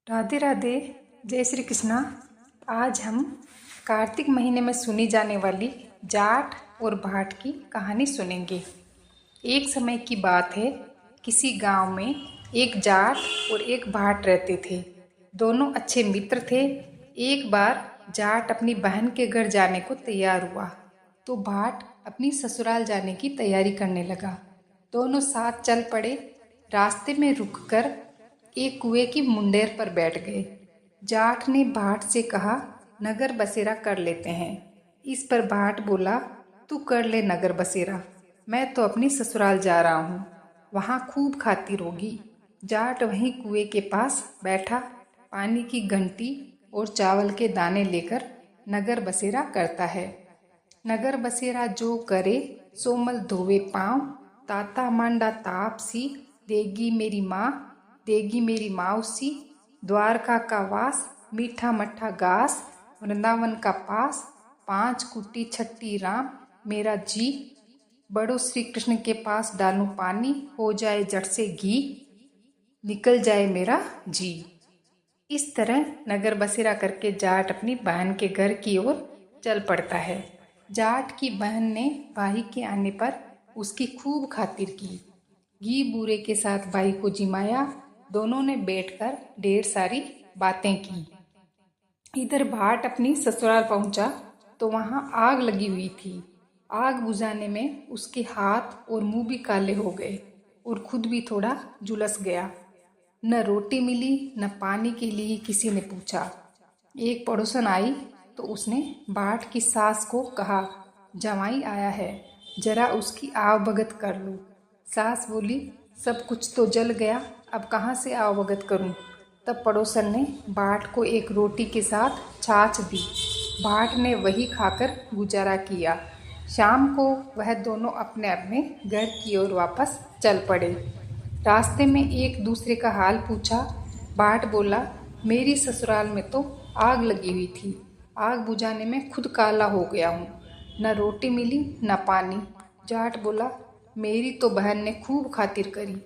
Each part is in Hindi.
राधे राधे। जय श्री कृष्णा। आज हम कार्तिक महीने में सुनी जाने वाली जाट और भाट की कहानी सुनेंगे। एक समय की बात है, किसी गांव में एक जाट और एक भाट रहते थे। दोनों अच्छे मित्र थे। एक बार जाट अपनी बहन के घर जाने को तैयार हुआ तो भाट अपनी ससुराल जाने की तैयारी करने लगा। दोनों साथ चल पड़े। रास्ते में रुककर एक कुएं की मुंडेर पर बैठ गए। जाट ने भाट से कहा, नगर बसेरा कर लेते हैं। इस पर भाट बोला, तू कर ले नगर बसेरा, मैं तो अपनी ससुराल जा रहा हूँ, वहाँ खूब खातिर होगी। जाट वहीं कुएं के पास बैठा पानी की घंटी और चावल के दाने लेकर नगर बसेरा करता है। नगर बसेरा जो करे सोमल धोवे पाँव, ताता मांडा तापसी, देगी मेरी माँ देगी मेरी माउसी, द्वारका का वास, मीठा मट्ठा घास, वृंदावन का पास, 5 कुटी छट्टी राम, मेरा जी, बड़ो श्री कृष्ण के पास डालूं पानी, हो जाए जट से घी, निकल जाए मेरा जी। इस तरह नगर बसेरा करके जाट अपनी बहन के घर की ओर चल पड़ता है। जाट की बहन ने भाई के आने पर उसकी खूब खातिर की। घी बूरे के साथ भाई को जिमाया। दोनों ने बैठकर ढेर सारी बातें की। इधर भाट अपनी ससुराल पहुंचा तो वहां आग लगी हुई थी। आग बुझाने में उसके हाथ और मुंह भी काले हो गए और खुद भी थोड़ा झुलस गया। न रोटी मिली न पानी के लिए किसी ने पूछा। एक पड़ोसन आई तो उसने भाट की सास को कहा, जवाई आया है, जरा उसकी आवभगत कर लो। सास बोली, सब कुछ तो जल गया, अब कहाँ से आवभगत करूं। तब पड़ोसन ने भाट को एक रोटी के साथ छाछ दी। भाट ने वही खाकर गुजारा किया। शाम को वह दोनों अपने अपने घर की ओर वापस चल पड़े। रास्ते में एक दूसरे का हाल पूछा। भाट बोला, मेरी ससुराल में तो आग लगी हुई थी, आग बुझाने में खुद काला हो गया हूँ, न रोटी मिली न पानी। जाट बोला, मेरी तो बहन ने खूब खातिर करी।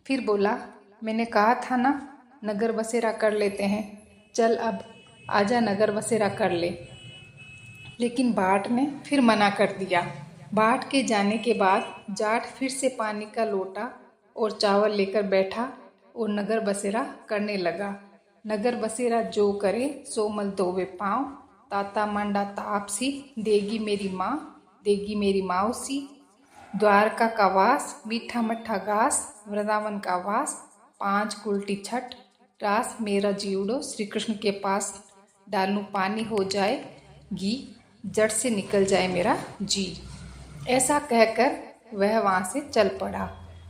फिर बोला, मैंने कहा था ना नगर बसेरा कर लेते हैं, चल अब आजा नगर बसेरा कर ले। लेकिन भाट ने फिर मना कर दिया। भाट के जाने के बाद जाट फिर से पानी का लोटा और चावल लेकर बैठा और नगर बसेरा करने लगा। नगर बसेरा जो करे सोमल धोवे पाँव, ताता मांडा तापसी, देगी मेरी माँ देगी मेरी माउसी, द्वारका का वास, मीठा मट्ठा घास, वृंदावन का वास, 5 कुलटी छठ रास, मेरा जीवड़ो श्री कृष्ण के पास डालूं पानी, हो जाए घी, जड़ से निकल जाए मेरा जी। ऐसा कहकर वह वहाँ से चल पड़ा।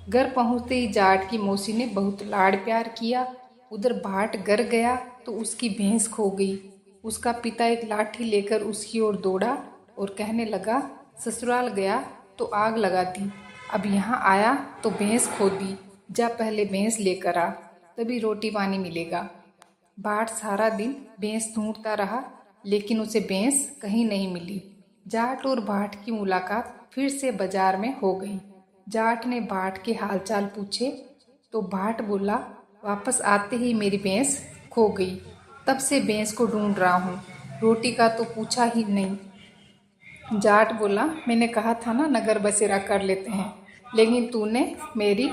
घर पहुँचते ही जाट की मौसी ने बहुत लाड़ प्यार किया। उधर भाट घर गया तो उसकी भैंस खो गई। उसका पिता एक लाठी लेकर उसकी ओर दौड़ा और कहने लगा, ससुराल गया तो आग लगा दी, अब यहाँ आया तो भैंस खो दी, जा पहले भैंस लेकर आ, तभी रोटी पानी मिलेगा। भाट सारा दिन भैंस ढूंढता रहा लेकिन उसे भैंस कहीं नहीं मिली। जाट और भाट की मुलाकात फिर से बाजार में हो गई। जाट ने भाट के हालचाल पूछे तो भाट बोला, वापस आते ही मेरी भैंस खो गई, तब से भैंस को ढूंढ रहा हूँ, रोटी का तो पूछा ही नहीं। जाट बोला, मैंने कहा था ना नगर बसेरा कर लेते हैं, लेकिन तूने मेरी।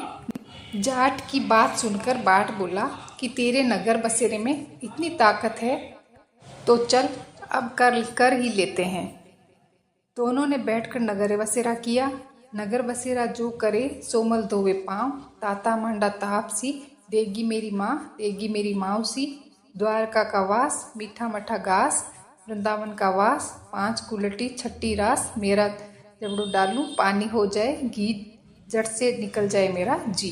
जाट की बात सुनकर भाट बोला कि तेरे नगर बसेरे में इतनी ताकत है तो चल अब कर ही लेते हैं। दोनों ने बैठकर नगर बसेरा किया। नगर बसेरा जो करे सोमल धोवे पाँव, ताता मांडा तापसी, देगी मेरी माँ देगी मेरी माउसी, द्वारका का वास, मीठा मट्ठा घास, वृंदावन का वास, 5 कुलटी छट्टी रास, मेरा जबड़ू डालूं पानी, हो जाए घी, जड़ से निकल जाए मेरा जी।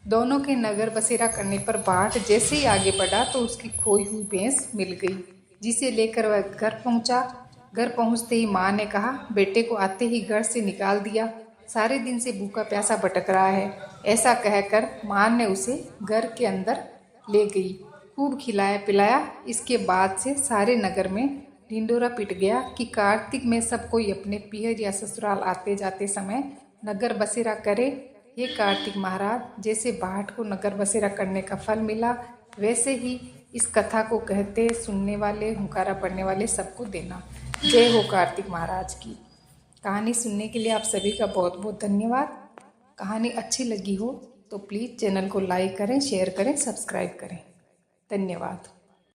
दोनों के नगर बसेरा करने पर भाट जैसे ही आगे बढ़ा तो उसकी खोई हुई भैंस मिल गई, जिसे लेकर वह घर पहुंचा। घर पहुंचते ही माँ ने कहा, बेटे को आते ही घर से निकाल दिया, सारे दिन से भूखा प्यासा भटक रहा है। ऐसा कहकर माँ ने उसे घर के अंदर ले गई, खूब खिलाया पिलाया। इसके बाद से सारे नगर में ढिंडोरा पिट गया कि कार्तिक में सब कोई अपने पियर या ससुराल आते जाते समय नगर बसेरा करे हे कार्तिक महाराज, जैसे भाट को नगर बसेरा करने का फल मिला, वैसे ही इस कथा को कहते, सुनने वाले, हुंकारा पढ़ने वाले सबको देना। जय हो कार्तिक महाराज की। कहानी सुनने के लिए आप सभी का बहुत बहुत धन्यवाद। कहानी अच्छी लगी हो तो प्लीज़ चैनल को लाइक करें, शेयर करें, सब्सक्राइब करें। धन्यवाद।